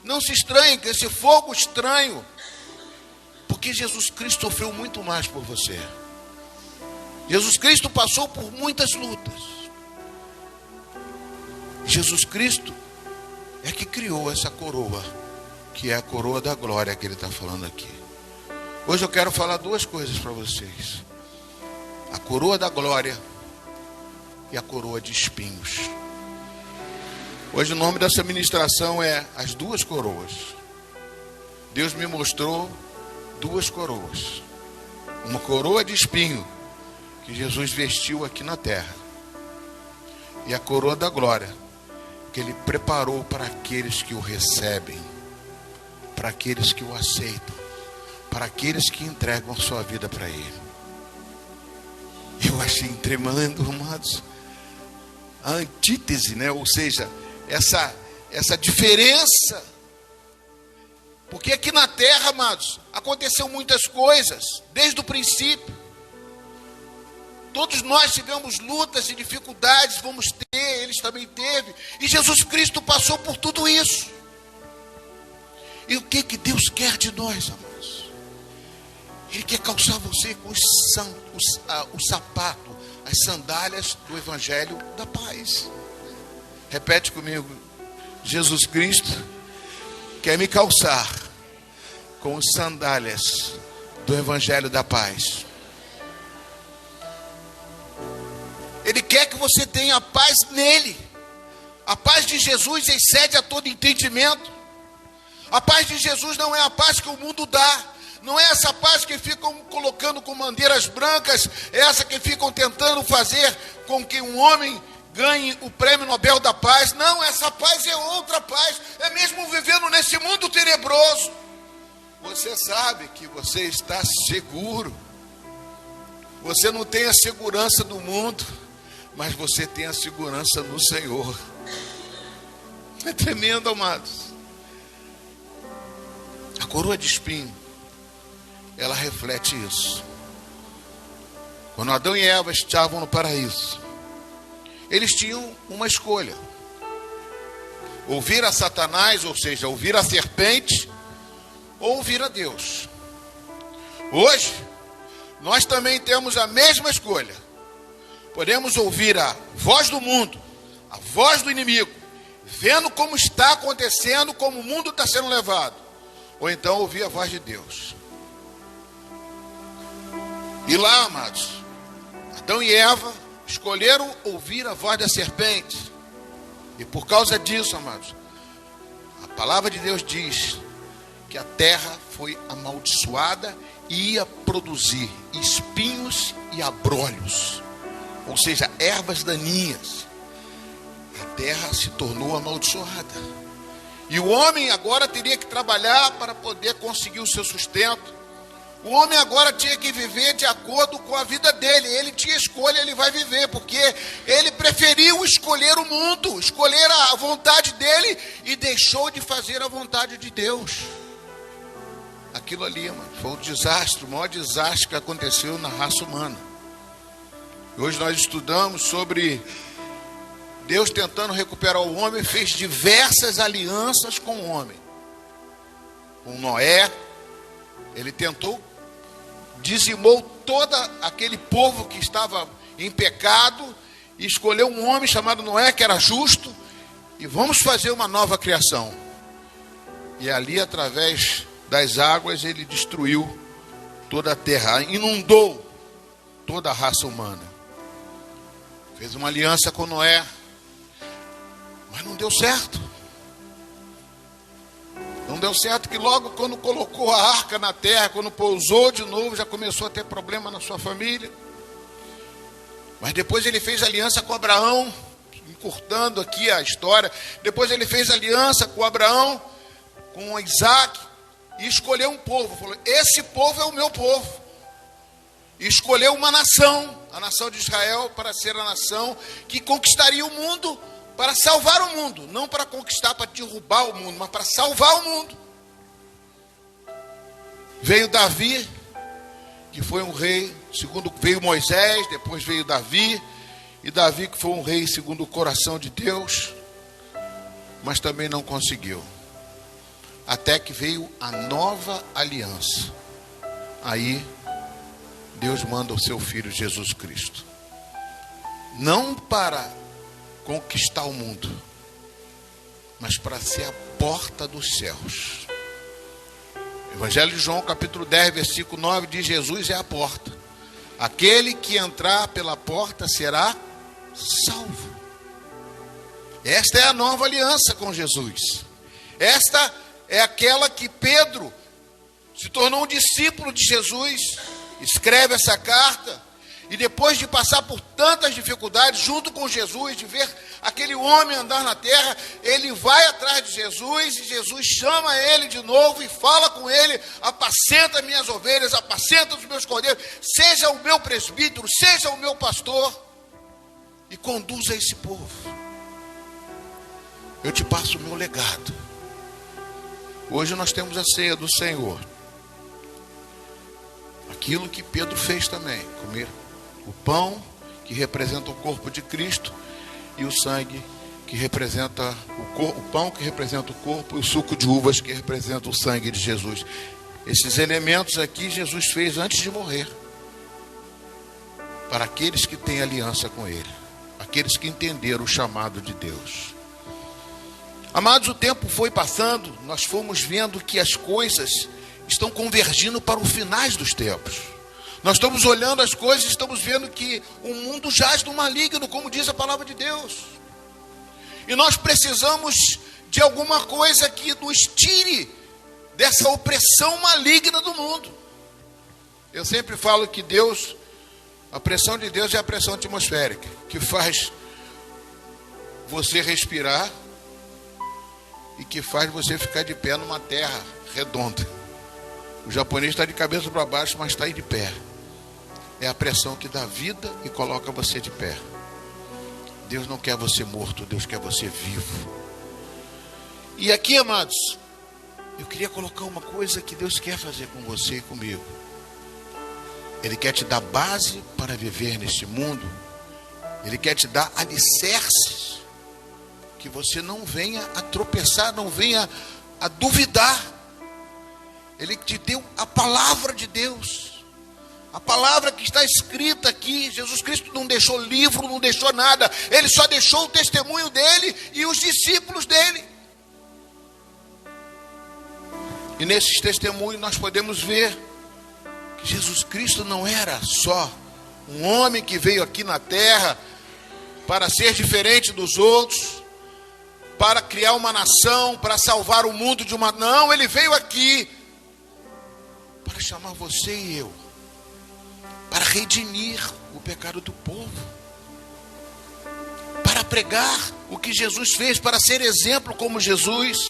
Não se estranhe com esse fogo estranho, porque Jesus Cristo sofreu muito mais por você. Jesus Cristo passou por muitas lutas. Jesus Cristo é que criou essa coroa, que é a coroa da glória que ele está falando aqui. Hoje eu quero falar duas coisas para vocês: a coroa da glória e a coroa de espinhos. Hoje o nome dessa ministração é As Duas Coroas. Deus me mostrou duas coroas. Uma coroa de espinho que Jesus vestiu aqui na terra, e a coroa da glória que ele preparou para aqueles que o recebem, para aqueles que o aceitam, para aqueles que entregam a sua vida para ele. Eu achei tremendo, amados, a antítese, né? Ou seja, essa diferença. Porque aqui na terra, amados, aconteceu muitas coisas, desde o princípio. Todos nós tivemos lutas e dificuldades, vamos ter, eles também teve. E Jesus Cristo passou por tudo isso. E o que Deus quer de nós, amados? Ele quer calçar você com o sapato, as sandálias do Evangelho da Paz. Repete comigo: Jesus Cristo quer me calçar com as sandálias do Evangelho da Paz. Ele quer que você tenha paz nele. A paz de Jesus excede a todo entendimento. A paz de Jesus não é a paz que o mundo dá. Não é essa paz que ficam colocando com bandeiras brancas, é essa que ficam tentando fazer com que um homem ganhe o prêmio Nobel da Paz. Não, essa paz é outra paz. É mesmo vivendo nesse mundo tenebroso, você sabe que você está seguro. Você não tem a segurança do mundo, mas você tem a segurança no Senhor. É tremendo, amados. A coroa de espinho, ela reflete isso. Quando Adão e Eva estavam no paraíso, eles tinham uma escolha: ouvir a Satanás, ou seja, ouvir a serpente, ou ouvir a Deus. Hoje, nós também temos a mesma escolha. Podemos ouvir a voz do mundo, a voz do inimigo, vendo como está acontecendo, como o mundo está sendo levado, ou então ouvir a voz de Deus. E lá, amados, Adão e Eva escolheram ouvir a voz da serpente. E por causa disso, amados, a palavra de Deus diz que a terra foi amaldiçoada e ia produzir espinhos e abrolhos, ou seja, ervas daninhas. A terra se tornou amaldiçoada. E o homem agora teria que trabalhar para poder conseguir o seu sustento. O homem agora tinha que viver de acordo com a vida dele. Ele tinha escolha, ele vai viver, porque ele preferiu escolher o mundo, escolher a vontade dele, e deixou de fazer a vontade de Deus. Aquilo ali, mano, foi um desastre, o maior desastre que aconteceu na raça humana. Hoje nós estudamos sobre Deus tentando recuperar o homem. Fez diversas alianças com o homem. Com Noé, ele tentou, dizimou todo aquele povo que estava em pecado, e escolheu um homem chamado Noé, que era justo, e vamos fazer uma nova criação. E ali, através das águas, ele destruiu toda a terra, inundou toda a raça humana. Fez uma aliança com Noé, mas não deu certo. Não deu certo, que logo quando colocou a arca na terra, quando pousou de novo, já começou a ter problema na sua família. Mas depois ele fez aliança com Abraão, encurtando aqui a história. Depois ele fez aliança com Abraão, com Isaac, e escolheu um povo. Falou: esse povo é o meu povo. E escolheu uma nação, a nação de Israel, para ser a nação que conquistaria o mundo, para salvar o mundo. Não para conquistar, para derrubar o mundo, mas para salvar o mundo. Veio Davi, que foi um rei, segundo veio Moisés, depois veio Davi. E Davi, que foi um rei segundo o coração de Deus, mas também não conseguiu. até que veio a nova aliança. Aí Deus manda o seu Filho Jesus Cristo, não para conquistar o mundo, mas para ser a porta dos céus. Evangelho de João, capítulo 10, versículo 9, diz: Jesus é a porta. Aquele que entrar pela porta será salvo. Esta é a nova aliança com Jesus. Esta é aquela que Pedro se tornou um discípulo de Jesus, escreve essa carta, e depois de passar por tantas dificuldades junto com Jesus, de ver aquele homem andar na terra, ele vai atrás de Jesus, e Jesus chama ele de novo e fala com ele: apacenta minhas ovelhas, apacenta os meus cordeiros, seja o meu presbítero, seja o meu pastor, e conduza esse povo. Eu te passo o meu legado. Hoje nós temos a ceia do Senhor, aquilo que Pedro fez também, comer o pão que representa o corpo de Cristo, e o sangue que representa o pão que representa o corpo, e o suco de uvas que representa o sangue de Jesus. Esses elementos aqui Jesus fez antes de morrer, para aqueles que têm aliança com Ele, aqueles que entenderam o chamado de Deus. Amados, o tempo foi passando, nós fomos vendo que as coisas estão convergindo para os finais dos tempos. Nós estamos olhando as coisas e estamos vendo que o mundo jaz no maligno, como diz a palavra de Deus. E nós precisamos de alguma coisa que nos tire dessa opressão maligna do mundo. Eu sempre falo que Deus, a pressão de Deus é a pressão atmosférica, que faz você respirar e que faz você ficar de pé numa terra redonda. O japonês está de cabeça para baixo, mas está aí de pé. É a pressão que dá vida e coloca você de pé. Deus não quer você morto, Deus quer você vivo. E aqui, amados, eu queria colocar uma coisa que Deus quer fazer com você e comigo. Ele quer te dar base para viver neste mundo. Ele quer te dar alicerces, que você não venha a tropeçar, não venha a duvidar. Ele te deu a palavra de Deus, a palavra que está escrita aqui. Jesus Cristo não deixou livro, não deixou nada, Ele só deixou o testemunho dele e os discípulos dele. E nesses testemunhos nós podemos ver que Jesus Cristo não era só um homem que veio aqui na terra para ser diferente dos outros, para criar uma nação, para salvar o mundo de uma... Não, Ele veio aqui para chamar você e eu, para redimir o pecado do povo, para pregar o que Jesus fez, para ser exemplo como Jesus.